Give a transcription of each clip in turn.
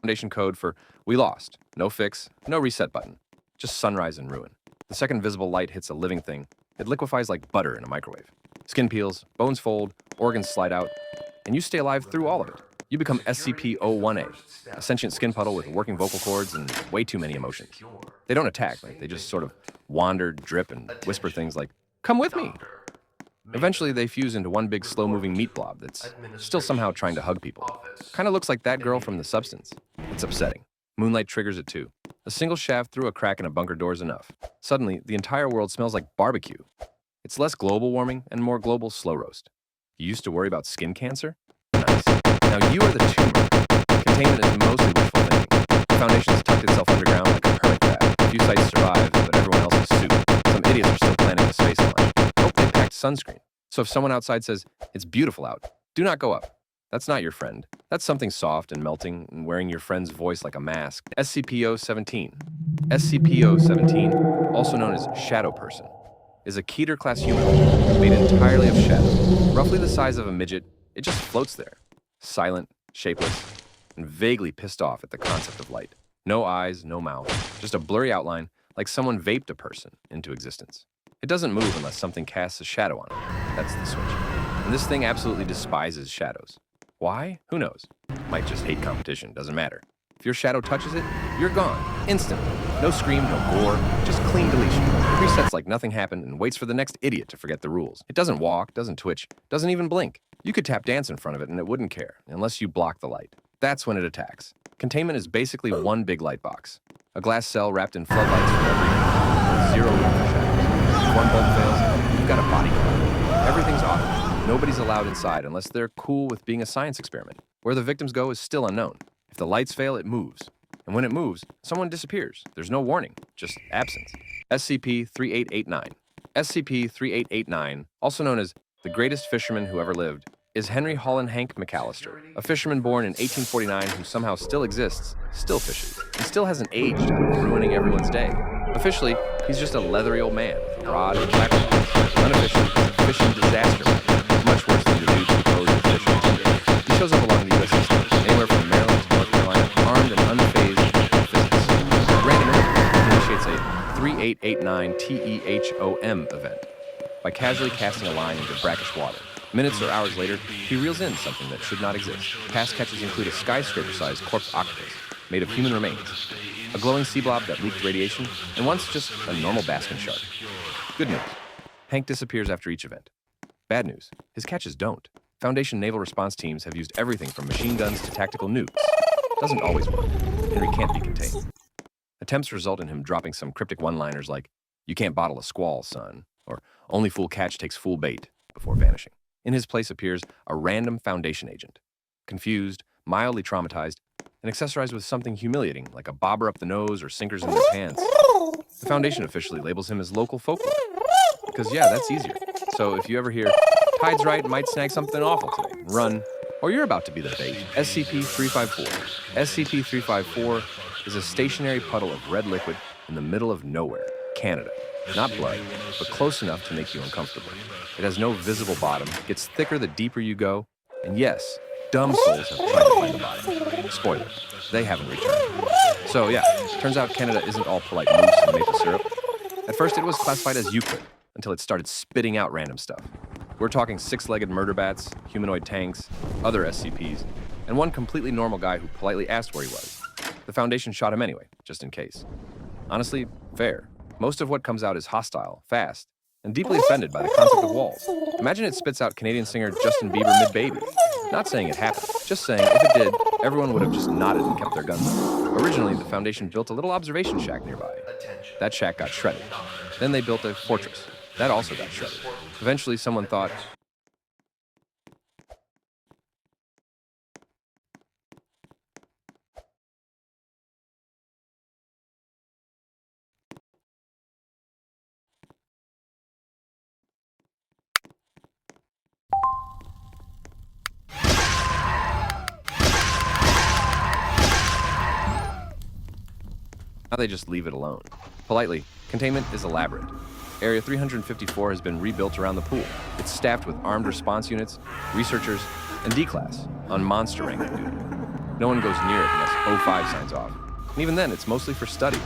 Foundation code for "we lost." No fix, no reset button. Just sunrise and ruin. The second visible light hits a living thing, it liquefies like butter in a microwave. Skin peels, bones fold, organs slide out, and you stay alive through all of it. You become SCP-01A, a sentient skin puddle with working vocal cords and way too many emotions. They don't attack, they just sort of wander, drip, and whisper things like, "Come with me!" Eventually, they fuse into one big slow-moving meat blob that's still somehow trying to hug people. Kinda looks like that girl from The Substance. It's upsetting. Moonlight triggers it too. A single shaft through a crack in a bunker door is enough. Suddenly, the entire world smells like barbecue. It's less global warming and more global slow roast. You used to worry about skin cancer? Nice. Now you are the tumor. Containment is mostly wishful thinking. The Foundation's tucked itself underground like a hermit crab. A few sites survive, but everyone else is soup. Some idiots are still planning a space launch. Hope they packed sunscreen. So if someone outside says, "It's beautiful out," do not go up. That's not your friend. That's something soft and melting and wearing your friend's voice like a mask. SCP-017. SCP-017, also known as Shadow Person, is a Keter-class humanoid made entirely of shadow. Roughly the size of a midget, it just floats there. Silent, shapeless, and vaguely pissed off at the concept of light. No eyes, no mouth, just a blurry outline like someone vaped a person into existence. It doesn't move unless something casts a shadow on it. That's the switch. And this thing absolutely despises shadows. Why? Who knows? Might just hate competition, doesn't matter. If your shadow touches it, you're gone, instantly. No scream, no gore, just clean deletion. It resets like nothing happened and waits for the next idiot to forget the rules. It doesn't walk, doesn't twitch, doesn't even blink. You could tap dance in front of it and it wouldn't care, unless you block the light. That's when it attacks. Containment is basically one big light box. A glass cell wrapped in floodlights from every angle, with zero room for shadows. If one bulb fails, you've got a bodyguard. Everything's off. Nobody's allowed inside unless they're cool with being a science experiment. Where the victims go is still unknown. If the lights fail, it moves. And when it moves, someone disappears. There's no warning, just absence. SCP-3889. SCP-3889, also known as the greatest fisherman who ever lived, is Henry Holland Hank McAllister, a fisherman born in 1849 who somehow still exists, still fishes, and still hasn't aged out of ruining everyone's day. Officially, he's just a leathery old man with a rod and black rod. Unofficially, he's a fishing disaster man, much worse than the dudes who pose as fishing tender. He shows up along the U.S. East Coast, anywhere from Maryland to North Carolina, armed and unfazed by physics. Randomly, he initiates a 3889 TEHOM event by casually casting a line into brackish water. Minutes or hours later, he reels in something that should not exist. Past catches include a skyscraper-sized corpse octopus made of human remains, a glowing sea blob that leaked radiation, and once just a normal basking shark. Good news. Hank disappears after each event. Bad news. His catches don't. Foundation naval response teams have used everything from machine guns to tactical nukes. Doesn't always work. Henry can't be contained. Attempts result in him dropping some cryptic one-liners like, "You can't bottle a squall, son," or "Only fool catch takes fool bait," before vanishing. In his place appears a random Foundation agent. Confused, mildly traumatized, and accessorized with something humiliating like a bobber up the nose or sinkers in their pants. The Foundation officially labels him as local folklore. Because yeah, that's easier. So if you ever hear, "Tide's right, might snag something awful today," run, or you're about to be the bait. SCP-354. SCP-354 is a stationary puddle of red liquid in the middle of nowhere, Canada. Not blood, but close enough to make you uncomfortable. It has no visible bottom, gets thicker the deeper you go, and yes, dumb souls have tried to find the bottom. Spoiler, they haven't returned. So yeah, turns out Canada isn't all polite mousse and maple syrup. At first it was classified as Euclid, until it started spitting out random stuff. We're talking six-legged murder bats, humanoid tanks, other SCPs, and one completely normal guy who politely asked where he was. The Foundation shot him anyway, just in case. Honestly, fair. Most of what comes out is hostile, fast, and deeply offended by the concept of walls. Imagine it spits out Canadian singer Justin Bieber mid-baby. Not saying it happened, just saying if it did, everyone would have just nodded and kept their guns up. Originally, the Foundation built a little observation shack nearby. That shack got shredded. Then they built a fortress. That also got shredded. Eventually, someone thought, now they just leave it alone. Politely, containment is elaborate. Area 354 has been rebuilt around the pool. It's staffed with armed response units, researchers, and D-Class on monster ranking duty. No one goes near it unless O5 signs off. And even then, it's mostly for study,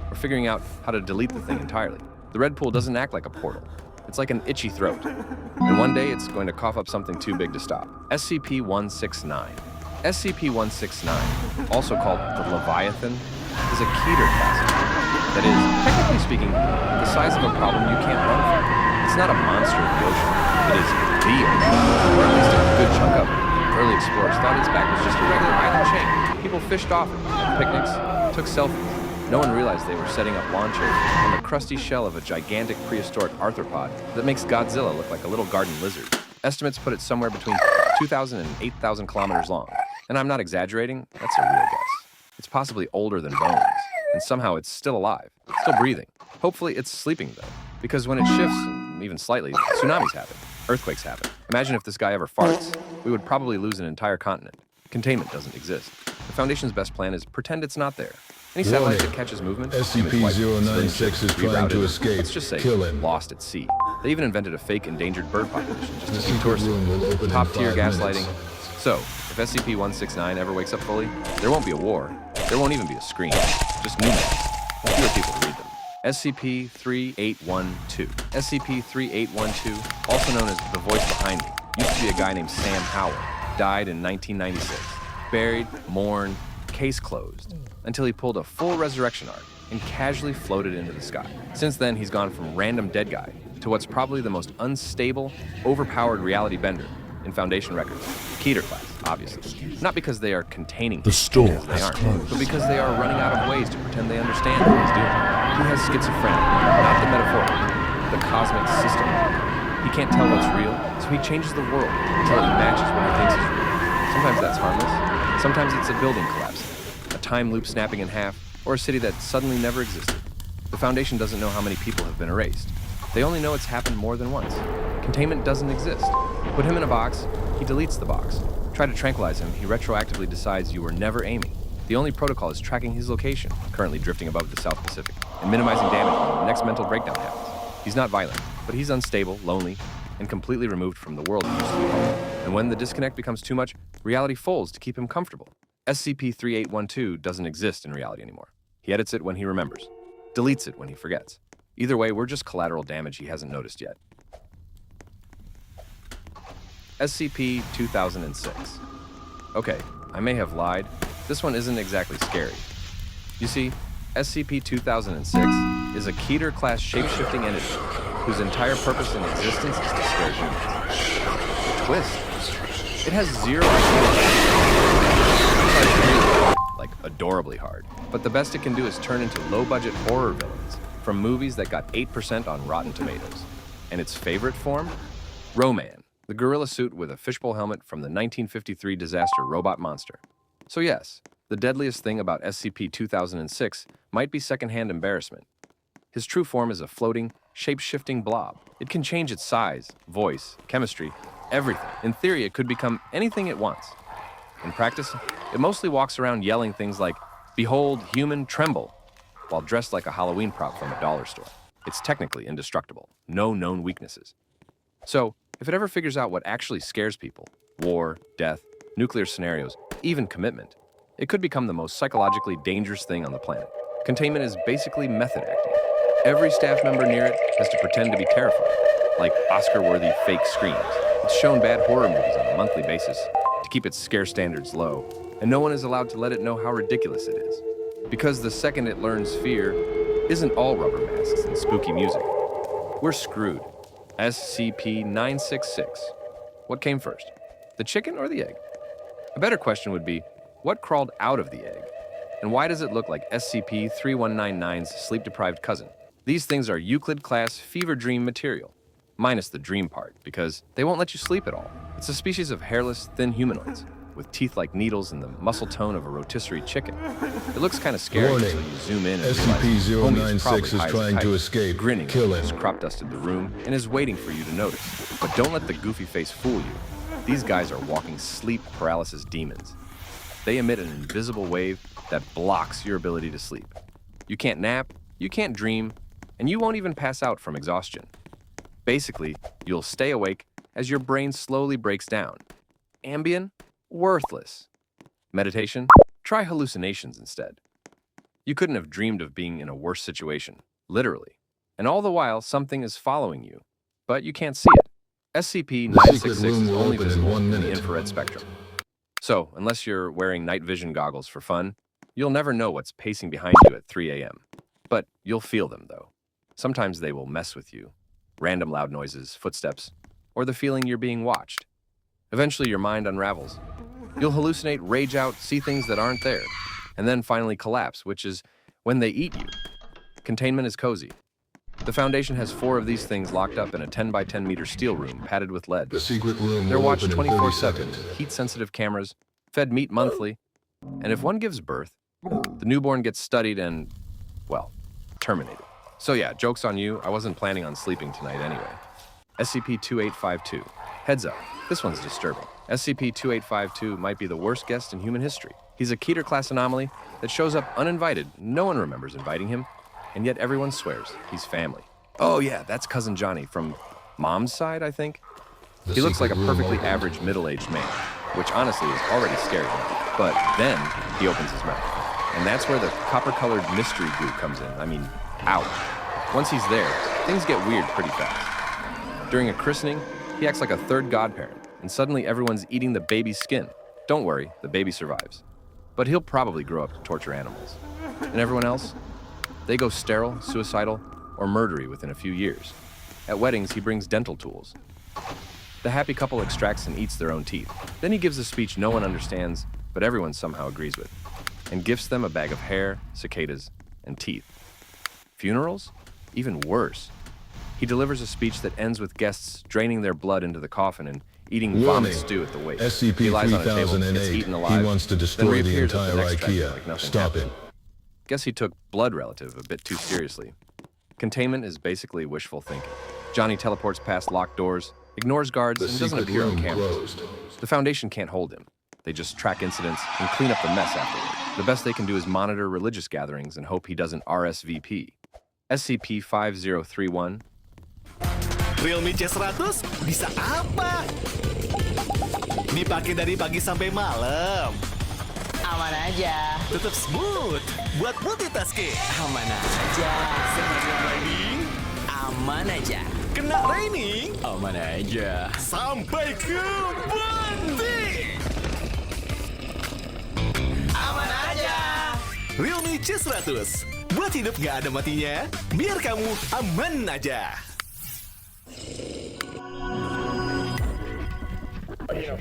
or figuring out how to delete the thing entirely. The red pool doesn't act like a portal. It's like an itchy throat. And one day, it's going to cough up something too big to stop. SCP-169. SCP-169, also called the Leviathan, is a Keter class. That is, technically speaking, the size of a problem you can't run from. It's not a monster of the ocean. It is the ocean, or at least a good chunk of it. Early explorers thought its back was just a regular island chain. People fished off it, had picnics, took selfies. No one realized they were setting up lawn chairs on the crusty shell of a gigantic prehistoric arthropod that makes Godzilla look like a little garden lizard. Estimates put it somewhere between 2,000 and 8,000 kilometers long. And I'm not exaggerating, that's a real guess. It's possibly older than bones, and somehow it's still alive, still breathing. Hopefully it's sleeping though, because when it shifts, even slightly, tsunamis happen, earthquakes happen. Imagine if this guy ever farts. We would probably lose an entire continent. Containment doesn't exist. The Foundation's best plan is pretend it's not there. Any satellite that catches movement, SCP-096 is trying to escape. Let's just say Kill him. lost at sea. They even invented a fake endangered bird population just The to keep secret tourists. room will open in Top-tier 5 gaslighting. minutes. So, if SCP-169 ever wakes up fully, there won't be a war. There won't even be a screen. Just new names. And fewer people to read them. SCP-3812. SCP-3812, also known as the voice behind me, used to be a guy named Sam Howell. Died in 1996. Buried, mourned, case closed, until he pulled a full resurrection arc and casually floated into the sky. Since then, he's gone from random dead guy to what's probably the most unstable, overpowered reality bender in Foundation records. Keter class, obviously. Not because they are containing The store because they has aren't, closed. but because they are running out of ways to pretend they understand what he's doing. He has schizophrenia, not the metaphorical, the cosmic system. He can't tell what's real, so he changes the world until it matches what he thinks is real. Sometimes that's harmless. Sometimes it's a building collapsing, a time loop snapping in half, or a city that suddenly never existed. The Foundation doesn't know how many people have been erased. They only know it's happened more than once. Containment doesn't exist. Put him in a box, he deletes the box. Try to tranquilize him, he retroactively decides you were never aiming. The only protocol is tracking his location, currently drifting above the South Pacific, and minimizing damage when the next mental breakdown happens. He's not violent, but he's unstable, lonely, and completely removed from the world he used to be home. And when the disconnect becomes too much, reality folds to keep him comfortable. SCP-3812 doesn't exist in reality anymore. He edits it when he remembers, deletes it when he forgets. Either way, we're just collateral damage he hasn't noticed yet. SCP-2006. Okay, I may have lied. This one isn't exactly scary. You see, SCP-2006 is a Keter-class shape-shifting entity whose entire purpose in existence is to scare humans. The twist. It has zero IQ. Like, adorably hard. But the best it can do is turn into low-budget horror villains from movies that got 8% on Rotten Tomatoes. And its favorite form? Roman, the gorilla suit with a fishbowl helmet from the 1953 disaster Robot Monster. So yes, the deadliest thing about SCP-2006 might be secondhand embarrassment. His true form is a floating, shape-shifting blob. It can change its size, voice, chemistry, everything. In theory, it could become anything it wants. In practice, it mostly walks around yelling things like, "Behold, human, tremble," while dressed like a Halloween prop from a dollar store. It's technically indestructible, no known weaknesses. So, if it ever figures out what actually scares people, war, death, nuclear scenarios, even commitment, it could become the most psychologically dangerous thing on the planet. Containment is basically method acting. Every staff member near it has to pretend to be terrified, like Oscar-worthy fake screams. It's shown bad horror movies on a monthly basis to keep its scare standards low, and no one is allowed to let it know how ridiculous it is. Because the second it learns fear isn't all rubber masks and spooky music. We're screwed. SCP-966. What came first? The chicken or the egg? A better question would be, what crawled out of the egg? And why does it look like SCP-3199's sleep-deprived cousin? These things are Euclid-class fever dream material, minus the dream part, because they won't let you sleep at all. It's a species of hairless, thin humanoids, with teeth like needles and the muscle tone of a rotisserie chicken. It looks kind of scary Warning. until you zoom in and realize SCP-096 Homie is high as a trying to kite, escape. grinning Kill like him. he's crop-dusted the room and is waiting for you to notice. But don't let the goofy face fool you. These guys are walking sleep paralysis demons. They emit an invisible wave that blocks your ability to sleep. You can't nap, you can't dream, and you won't even pass out from exhaustion. Basically, you'll stay awake as your brain slowly breaks down. Ambien? Worthless. Meditation? Try hallucinations instead. You couldn't have dreamed of being in a worse situation, literally. And all the while, something is following you, but you can't see it. SCP-966 is only visible in the infrared spectrum. So, unless you're wearing night vision goggles for fun, you'll never know what's pacing behind you at 3 a.m. But you'll feel them, though. Sometimes they will mess with you. Random loud noises, footsteps, or the feeling you're being watched. Eventually, your mind unravels. You'll hallucinate, rage out, see things that aren't there, and then finally collapse, which is when they eat you. Containment is cozy. The Foundation has 4 of these things locked up in a 10 by 10 meter steel room padded with lead. The secret room They're will watched open in 30 24/7, seconds. heat-sensitive cameras, fed meat monthly, and if one gives birth, the newborn gets studied and, well, terminated. So yeah, joke's on you, I wasn't planning on sleeping tonight anyway. SCP-2852. Heads up, this one's disturbing. SCP-2852 might be the worst guest in human history. He's a Keter-class anomaly that shows up uninvited, no one remembers inviting him, and yet everyone swears he's family. Oh yeah, that's Cousin Johnny from Mom's side, I think. The He looks like a secret room perfectly open. average middle-aged man, which honestly is already scary enough. But then he opens his mouth, and that's where the copper-colored mystery goo comes in. I mean, ouch. Once he's there, things get weird pretty fast. During a christening, he acts like a third godparent, and suddenly everyone's eating the baby's skin. Don't worry, the baby survives. But he'll probably grow up to torture animals. And everyone else? They go sterile, suicidal, or murdery within a few years. At weddings, he brings dental tools. The happy couple extracts and eats their own teeth. Then he gives a speech no one understands, but everyone somehow agrees with, and gifts them a bag of hair, cicadas, and teeth. Funerals? Even worse. He delivers a speech that ends with guests draining their blood into the coffin and eating vomit Warning. stew at the wake. He lies on a table, gets eaten SCP-3008. alive, He wants to then destroy the reappears at entire next tractor IKEA. like nothing Stop happened. it. Guess he took blood relative a bit too seriously. Containment is basically wishful thinking. Johnny teleports past locked doors, ignores guards, The and doesn't secret appear on room camera. closed. The Foundation can't hold him. They just track incidents and clean up the mess afterward. The best they can do is monitor religious gatherings and hope he doesn't RSVP. SCP-5031. Realme C100 bisa apa? Dipakai dari pagi sampai malam. Aman aja. Tetap smooth buat multitasking. Aman aja. Seharian raining, Aman aja. kena raining, Aman aja. sampai ke banting. Aman aja. Realme C100 buat hidup gak ada matinya, biar kamu aman aja.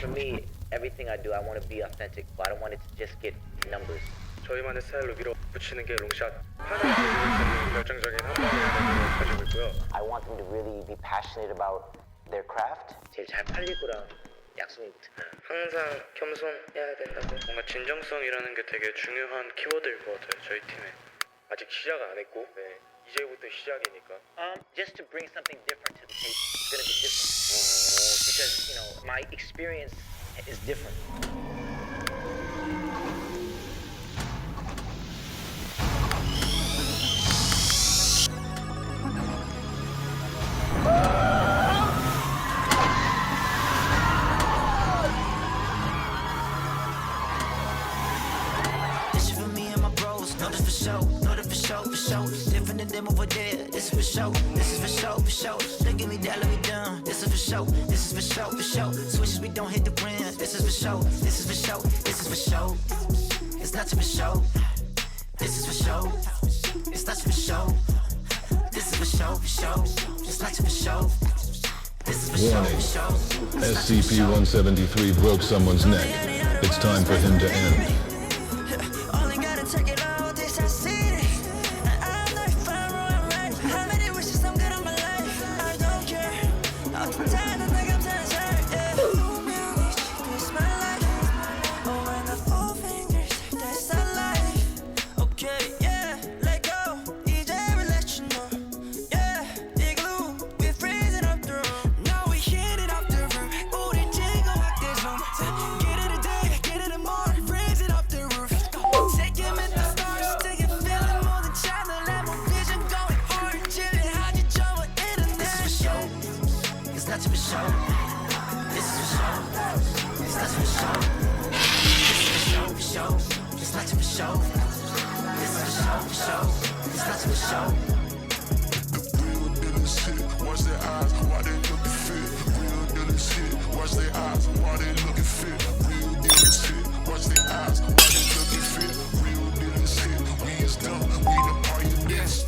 For me, everything I do, I want to be authentic, but I don't want it to just get numbers. 저희만의 스타일로 밀어붙이는 게 롱샷 하나의 결정적인 한 방을 가지고 있고요. I want them to really be passionate about their craft. 제일 잘 팔릴 거랑 약속이 붙어. 항상 겸손해야 된다고. 뭔가 진정성이라는 게 되게 중요한 키워드일 것 같아요. 저희 팀에 아직 시작 안 했고, 네, 이제부터 시작이니까. Just to bring something different to the table. It's gonna be different because my experience is different. This is for me and my bros, know this for sure, know that for sure, for sure. Different than them over there, this is for sure, this is for sure, for sure. They give me that, let me down, this is for sure, this is for sure, for sure. Switches, we don't hit the brand, this is for sure, this is for sure, this is for sure. It's not for show, this is for show, it's not for show. This is for show, for show, it's not for show. This is for show, Warning. for show. SCP-173 broke someone's neck. It's time for him to end. Only gotta take it all, this I see it. And I'm not far I'm right. How many wishes I'm good on my life? I don't care. I'm tired, I think I'm tired, yeah. This my life. Oh, when the four fingers, that's our life. Okay, yeah, let go. EJ will let you know. Yeah, igloo, we're freezing up the room. Now we hit it off the roof. Ooh, the jingle like this room. Get it a day, get it a more. Freeze it up show. This is for show, for show. This is for show. Real dealer shit, watch their eyes, why they looking fit. Real dealer shit, watch their eyes, why they looking fit. Real dealer shit, watch their eyes, why they looking fit. Real dealer shit, we is done, we the pioneers.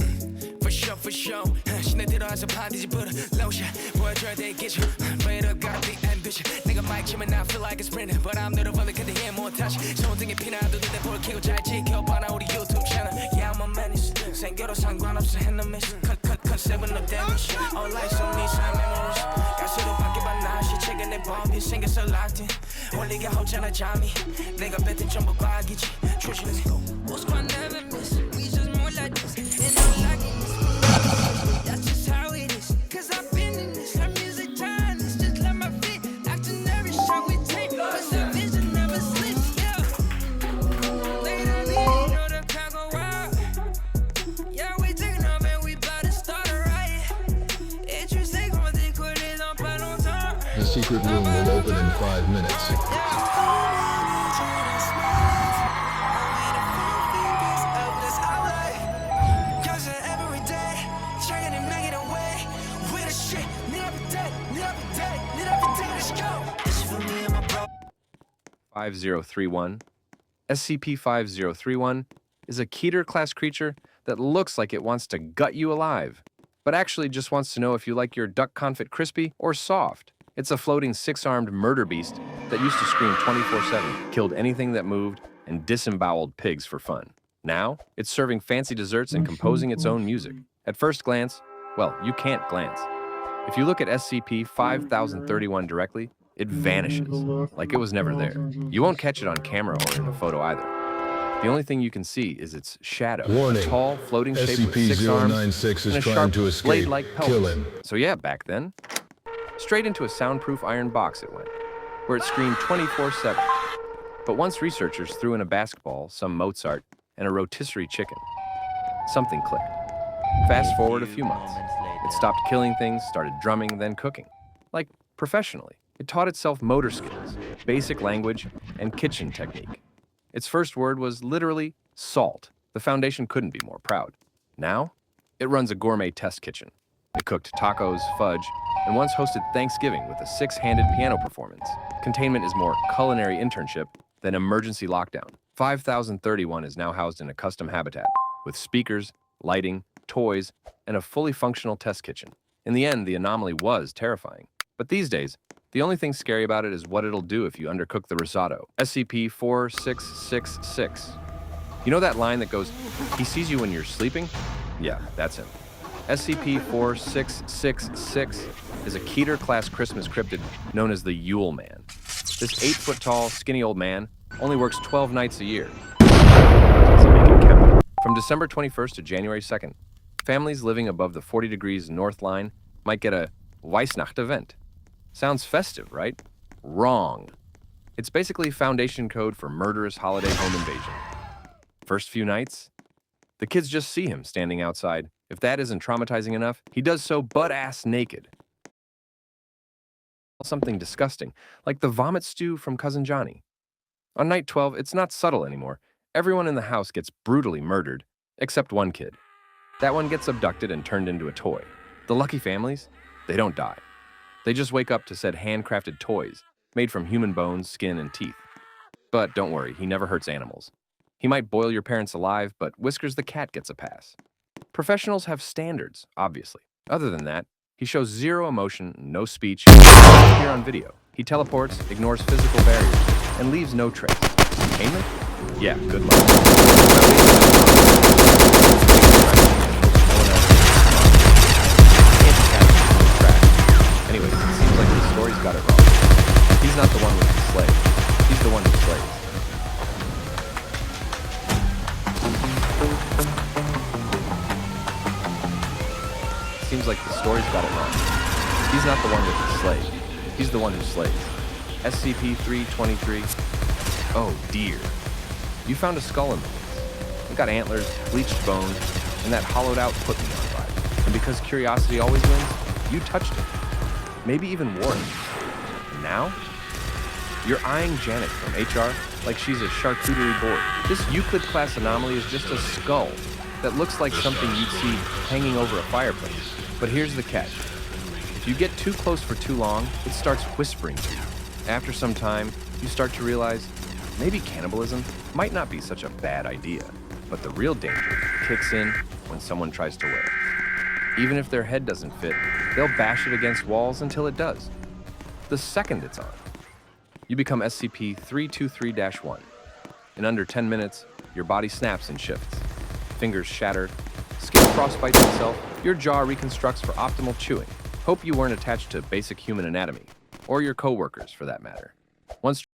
For sure. 신의 들어와서 반드시 불어 lotion. 보여줘야 돼 get you. Straight up gotta be ambitious. 내가 마이크 치면 I feel like a sprinter, but I'm not a runner 근데 he more touch. 손등에 피나도 내 볼 키고 잘 지켜봐라 우리 유튜브 채널. Yeah I'm a menace. 생겨도 상관없어 enemies. cut 컨셉은 no damage. All lights on me sign memories. 가수로 바뀌어봐 나시 최근에 범이 생겼어 locked in. 올리게 하잖아 잠이. 내가 뱉은 전부 과학이지. 조심해. What's gonna never miss? We just more like this. And I'm liking this. That's just how it is. Cause I've been in this. Our music time is just like my feet. Acting every shot we take. Cause the vision never sleeps. Yeah. Later, we know the crowd go wild. Yeah, we taking off and we bout to start a riot. Et tu sais qu'on décolle dans pas longtemps. The secret room will open in 5 minutes. Every day, trying to make it away with a shit. Need every day, let's go. This is for me and my bro. 5031. SCP-5031 is a Keter-class creature that looks like it wants to gut you alive, but actually just wants to know if you like your duck confit crispy or soft. It's a floating 6-armed murder beast that used to scream 24/7, killed anything that moved, and disemboweled pigs for fun. Now, it's serving fancy desserts and composing its own music. At first glance, well, you can't glance. If you look at SCP-5031 directly, it vanishes, like it was never there. You won't catch it on camera or in a photo either. The only thing you can see is its shadow. Warning. A tall, floating shape with 6 arms SCP-096 and a is trying sharp, to escape. blade-like pelvis. Kill him. So yeah, back then, straight into a soundproof iron box it went, where it screamed 24/7. But once researchers threw in a basketball, some Mozart, and a rotisserie chicken, something clicked. Fast forward a few months. It stopped killing things, started drumming, then cooking. Like, professionally. It taught itself motor skills, basic language, and kitchen technique. Its first word was literally salt. The Foundation couldn't be more proud. Now, it runs a gourmet test kitchen. It cooked tacos, fudge, and once hosted Thanksgiving with a 6-handed piano performance. Containment is more culinary internship than emergency lockdown. 5031 is now housed in a custom habitat with speakers, lighting, toys, and a fully functional test kitchen. In the end, the anomaly was terrifying. But these days, the only thing scary about it is what it'll do if you undercook the risotto. SCP-4666. You know that line that goes, "He sees you when you're sleeping"? Yeah, that's him. SCP-4666 is a Keter-class Christmas cryptid known as the Yule Man. This 8-foot-tall, skinny old man only works 12 nights a year. Doesn't make it count. From December 21st to January 2nd, families living above the 40 degrees north line might get a Weihnacht event. Sounds festive, right? Wrong. It's basically Foundation code for murderous holiday home invasion. First few nights, the kids just see him standing outside. If that isn't traumatizing enough, he does so butt-ass naked. Something disgusting, like the vomit stew from Cousin Johnny. On night 12, it's not subtle anymore. Everyone in the house gets brutally murdered, except one kid. That one gets abducted and turned into a toy. The lucky families, they don't die. They just wake up to said handcrafted toys, made from human bones, skin, and teeth. But don't worry, he never hurts animals. He might boil your parents alive, but Whiskers the cat gets a pass. Professionals have standards, obviously. Other than that, he shows zero emotion, no speech. Here on video, he teleports, ignores physical barriers, and leaves no trace. Containment? Yeah, good luck. Anyways, it seems like the story's got it wrong. He's not the one with the slave. He's the one who slays. Seems like the story's got it wrong. He's not the one with the slave. He's the one who slays. SCP-323. Oh dear. You found a skull in the woods. It got antlers, bleached bones, and that hollowed out put-me-on vibe. And because curiosity always wins, you touched it. Maybe even wore it. And now? You're eyeing Janet from HR like she's a charcuterie board. This Euclid-class anomaly is just a skull that looks like something you'd see hanging over a fireplace. But here's the catch. If you get too close for too long, it starts whispering to you. After some time, you start to realize maybe cannibalism might not be such a bad idea. But the real danger kicks in when someone tries to wear it. Even if their head doesn't fit, they'll bash it against walls until it does. The second it's on, you become SCP-323-1. In under 10 minutes, your body snaps and shifts. Fingers shattered, skin frostbites itself, your jaw reconstructs for optimal chewing. Hope you weren't attached to basic human anatomy, or your coworkers for that matter. Once